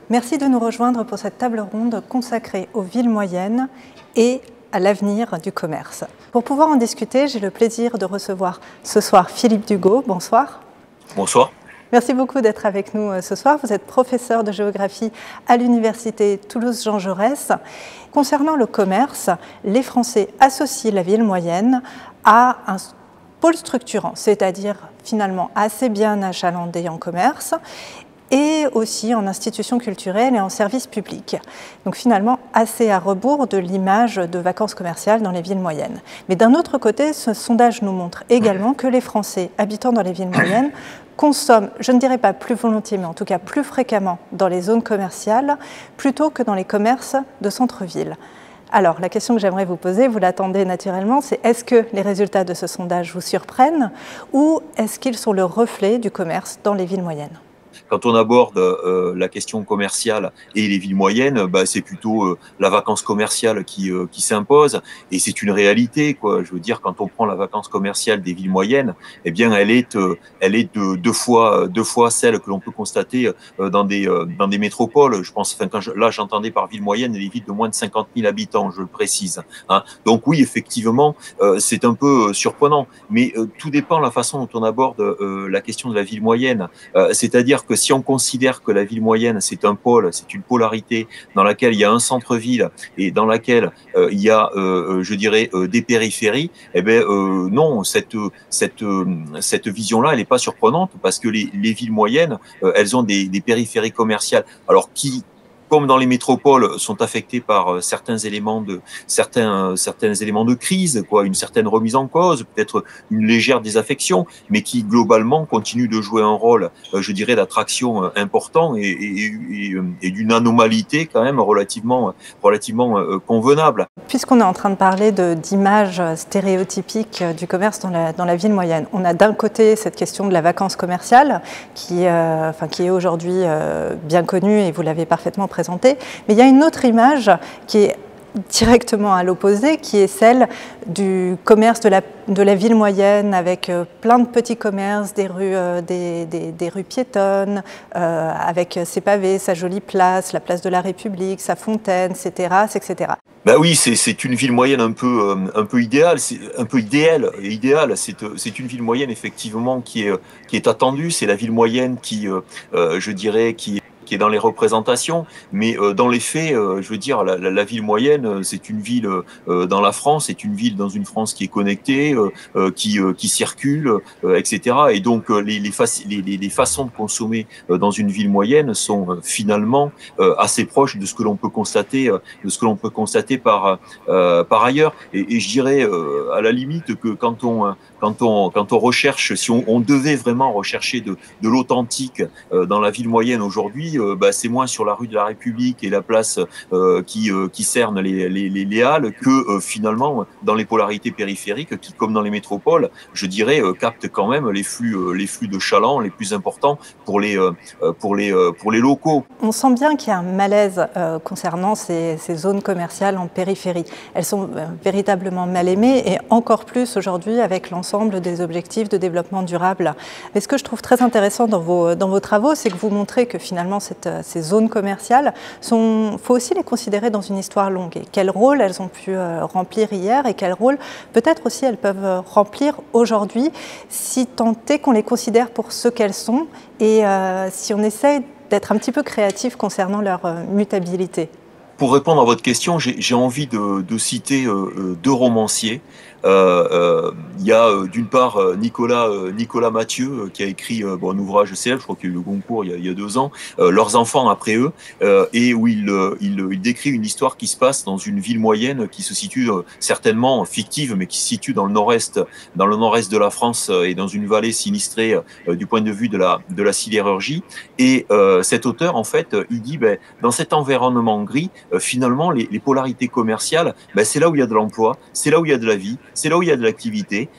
Merci de nous rejoindre pour cette table ronde consacrée aux villes moyennes et à l'avenir du commerce. Pour pouvoir en discuter, j'ai le plaisir de recevoir ce soir Philippe Dugaud. Bonsoir. Bonsoir. Merci beaucoup d'être avec nous ce soir. Vous êtes professeur de géographie à l'université Toulouse-Jean Jaurès. Concernant le commerce, les Français associent la ville moyenne à un pôle structurant, c'est-à-dire finalement assez bien achalandé en commerce et aussi en institutions culturelles et en services publics. Donc finalement assez à rebours de l'image de vacances commerciales dans les villes moyennes. Mais d'un autre côté, ce sondage nous montre également que les Français habitant dans les villes moyennes consomment, je ne dirais pas plus volontiers, mais en tout cas plus fréquemment dans les zones commerciales plutôt que dans les commerces de centre-ville. Alors, la question que j'aimerais vous poser, vous l'attendez naturellement, c'est est-ce que les résultats de ce sondage vous surprennent ou est-ce qu'ils sont le reflet du commerce dans les villes moyennes ? Quand on aborde la question commerciale et les villes moyennes, c'est plutôt la vacance commerciale qui s'impose, et c'est une réalité, quoi. Je veux dire, quand on prend la vacance commerciale des villes moyennes, eh bien, elle est de deux fois celle que l'on peut constater dans des métropoles. Je pense, enfin, là, j'entendais par ville moyenne les villes de moins de 50 000 habitants, je le précise. Hein. Donc oui, effectivement, c'est un peu surprenant, mais tout dépend de la façon dont on aborde la question de la ville moyenne. C'est-à-dire que si on considère que la ville moyenne, c'est un pôle, c'est une polarité dans laquelle il y a un centre-ville et dans laquelle il y a, je dirais, des périphéries, eh bien non, cette vision-là, elle n'est pas surprenante parce que les villes moyennes, elles ont des périphéries commerciales. Alors comme dans les métropoles, sont affectés par certains éléments de crise, quoi, une certaine remise en cause, peut-être une légère désaffection, mais qui globalement continuent de jouer un rôle, je dirais, d'attraction important et d'une anomalité quand même relativement convenable. Puisqu'on est en train de parler d'images stéréotypiques du commerce dans la ville moyenne, on a d'un côté cette question de la vacance commerciale qui est aujourd'hui bien connue et vous l'avez parfaitement présentée, mais il y a une autre image qui est directement à l'opposé, qui est celle du commerce de la ville moyenne avec plein de petits commerces, des rues piétonnes, avec ses pavés, sa jolie place, la place de la République, sa fontaine, etc. etc. Ben oui, c'est une ville moyenne un peu idéale, c'est une ville moyenne effectivement qui est attendue. C'est la ville moyenne je dirais, qui est dans les représentations, mais dans les faits, je veux dire, la ville moyenne, c'est une ville dans la France, c'est une ville dans une France qui est connectée, qui circule, etc. Et donc les façons de consommer dans une ville moyenne sont finalement assez proches de ce que l'on peut constater, par ailleurs. Et je dirais à la limite que quand on recherche, si on devait vraiment rechercher de l'authentique dans la ville moyenne aujourd'hui, c'est moins sur la rue de la République et la place qui cerne les halles que finalement dans les polarités périphériques qui, comme dans les métropoles, je dirais, captent quand même les flux de chalands les plus importants pour les locaux. On sent bien qu'il y a un malaise concernant ces zones commerciales en périphérie. Elles sont véritablement mal aimées et encore plus aujourd'hui avec l'ensemble des objectifs de développement durable. Mais ce que je trouve très intéressant dans vos travaux, c'est que vous montrez que finalement ces zones commerciales, faut aussi les considérer dans une histoire longue. Et quel rôle elles ont pu remplir hier et quel rôle peut-être aussi elles peuvent remplir aujourd'hui, si tant est qu'on les considère pour ce qu'elles sont et si on essaye d'être un petit peu créatif concernant leur mutabilité. Pour répondre à votre question, j'ai envie de citer deux romanciers. Il y a d'une part Nicolas Mathieu qui a écrit un ouvrage célèbre, je crois qu'il y a eu le concours il y a 2 ans, Leurs enfants après eux, et où il décrit une histoire qui se passe dans une ville moyenne qui se situe certainement fictive, mais qui se situe dans le nord-est de la France et dans une vallée sinistrée du point de vue de la sidérurgie. Et cet auteur, en fait, il dit, dans cet environnement gris, finalement, les polarités commerciales, c'est là où il y a de l'emploi, c'est là où il y a de la vie, c'est là où il y a de l'activité,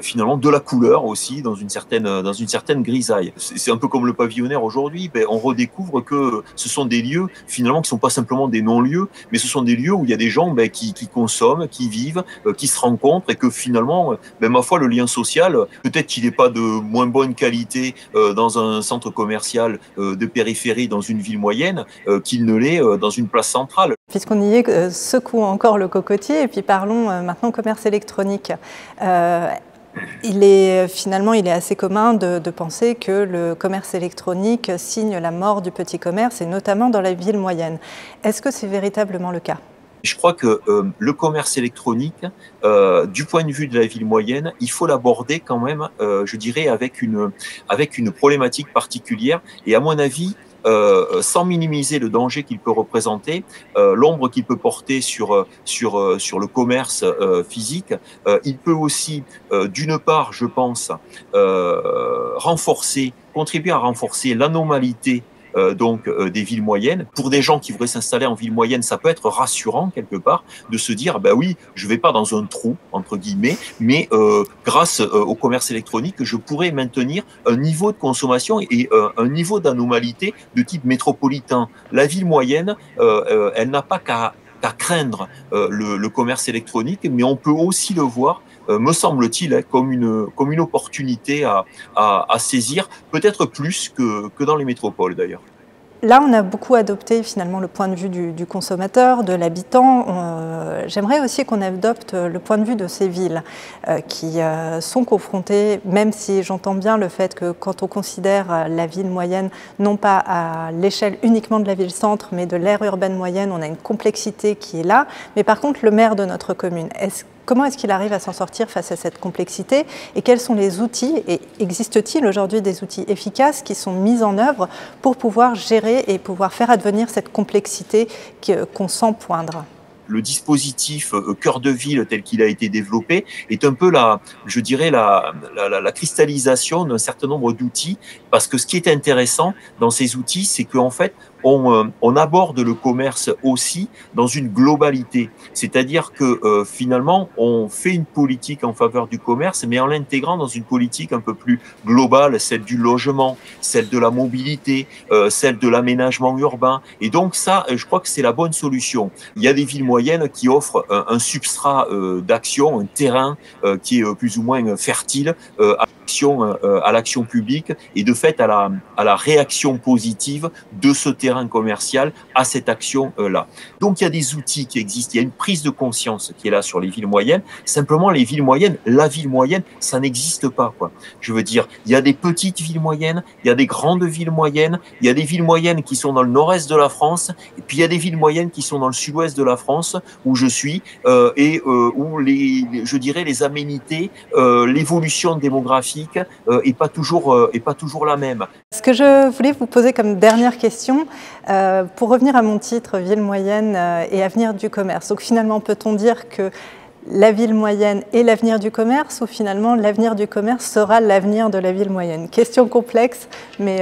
finalement de la couleur aussi dans une certaine grisaille. C'est un peu comme le pavillonnaire aujourd'hui, on redécouvre que ce sont des lieux finalement qui sont pas simplement des non-lieux, mais ce sont des lieux où il y a des gens qui consomment, qui vivent, qui se rencontrent et que finalement, ma foi, le lien social, peut-être qu'il n'est pas de moins bonne qualité dans un centre commercial de périphérie dans une ville moyenne qu'il ne l'est dans une place centrale. Puisqu'on y est, secouons encore le cocotier et puis parlons maintenant commerce électronique. Il est assez commun de penser que le commerce électronique signe la mort du petit commerce et notamment dans la ville moyenne. Est-ce que c'est véritablement le cas ? Je crois que le commerce électronique, du point de vue de la ville moyenne, il faut l'aborder quand même, je dirais, avec une problématique particulière. Et à mon avis, sans minimiser le danger qu'il peut représenter, l'ombre qu'il peut porter sur le commerce physique, il peut aussi, d'une part, je pense, contribuer à renforcer l'anomalité des villes moyennes. Pour des gens qui voudraient s'installer en ville moyenne, ça peut être rassurant quelque part de se dire oui, je vais pas dans un trou entre guillemets, mais grâce au commerce électronique, je pourrais maintenir un niveau de consommation et un niveau d'anomalité de type métropolitain. La ville moyenne, elle n'a pas qu'à craindre le commerce électronique, mais on peut aussi le voir, me semble-t-il, comme une opportunité à saisir, peut-être plus que dans les métropoles d'ailleurs. Là, on a beaucoup adopté finalement le point de vue du consommateur, de l'habitant. J'aimerais aussi qu'on adopte le point de vue de ces villes qui sont confrontées, même si j'entends bien le fait que quand on considère la ville moyenne, non pas à l'échelle uniquement de la ville-centre, mais de l'aire urbaine moyenne, on a une complexité qui est là. Mais par contre, le maire de notre commune, comment est-ce qu'il arrive à s'en sortir face à cette complexité et quels sont les outils, et existe-t-il aujourd'hui des outils efficaces qui sont mis en œuvre pour pouvoir gérer et pouvoir faire advenir cette complexité qu'on sent poindre ? Le dispositif cœur de ville tel qu'il a été développé est un peu la cristallisation d'un certain nombre d'outils, parce que ce qui est intéressant dans ces outils, c'est qu'en fait, on aborde le commerce aussi dans une globalité. C'est-à-dire que finalement, on fait une politique en faveur du commerce, mais en l'intégrant dans une politique un peu plus globale, celle du logement, celle de la mobilité, celle de l'aménagement urbain. Et donc ça, je crois que c'est la bonne solution. Il y a des villes moyennes qui offrent un substrat d'action, un terrain qui est plus ou moins fertile à l'action publique et de fait à la réaction positive de ce terrain commercial à cette action-là. Donc il y a des outils qui existent, il y a une prise de conscience qui est là sur les villes moyennes. Simplement, les villes moyennes, la ville moyenne, ça n'existe pas, quoi. Je veux dire, il y a des petites villes moyennes, il y a des grandes villes moyennes, il y a des villes moyennes qui sont dans le nord-est de la France, et puis il y a des villes moyennes qui sont dans le sud-ouest de la France, où je suis, où je dirais les aménités, l'évolution démographique est pas toujours la même. Ce que je voulais vous poser comme dernière question, pour revenir à mon titre, ville moyenne et avenir du commerce. Donc finalement, peut-on dire que la ville moyenne est l'avenir du commerce ou finalement l'avenir du commerce sera l'avenir de la ville moyenne? Question complexe, mais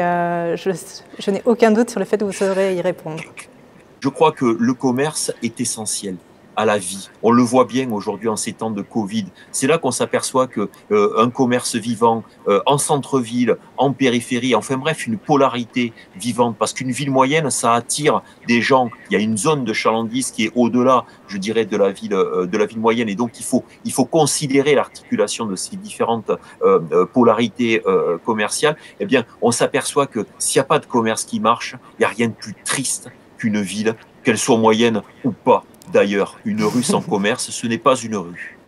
je n'ai aucun doute sur le fait que vous saurez y répondre. Je crois que le commerce est essentiel à la vie. On le voit bien aujourd'hui en ces temps de Covid. C'est là qu'on s'aperçoit que un commerce vivant en centre-ville, en périphérie, enfin bref, une polarité vivante. Parce qu'une ville moyenne, ça attire des gens. Il y a une zone de chalandise qui est au-delà, je dirais, de la ville moyenne. Et donc, il faut considérer l'articulation de ces différentes polarités commerciales. Eh bien, on s'aperçoit que s'il n'y a pas de commerce qui marche, il n'y a rien de plus triste qu'une ville, qu'elle soit moyenne ou pas. D'ailleurs, une rue sans commerce, ce n'est pas une rue.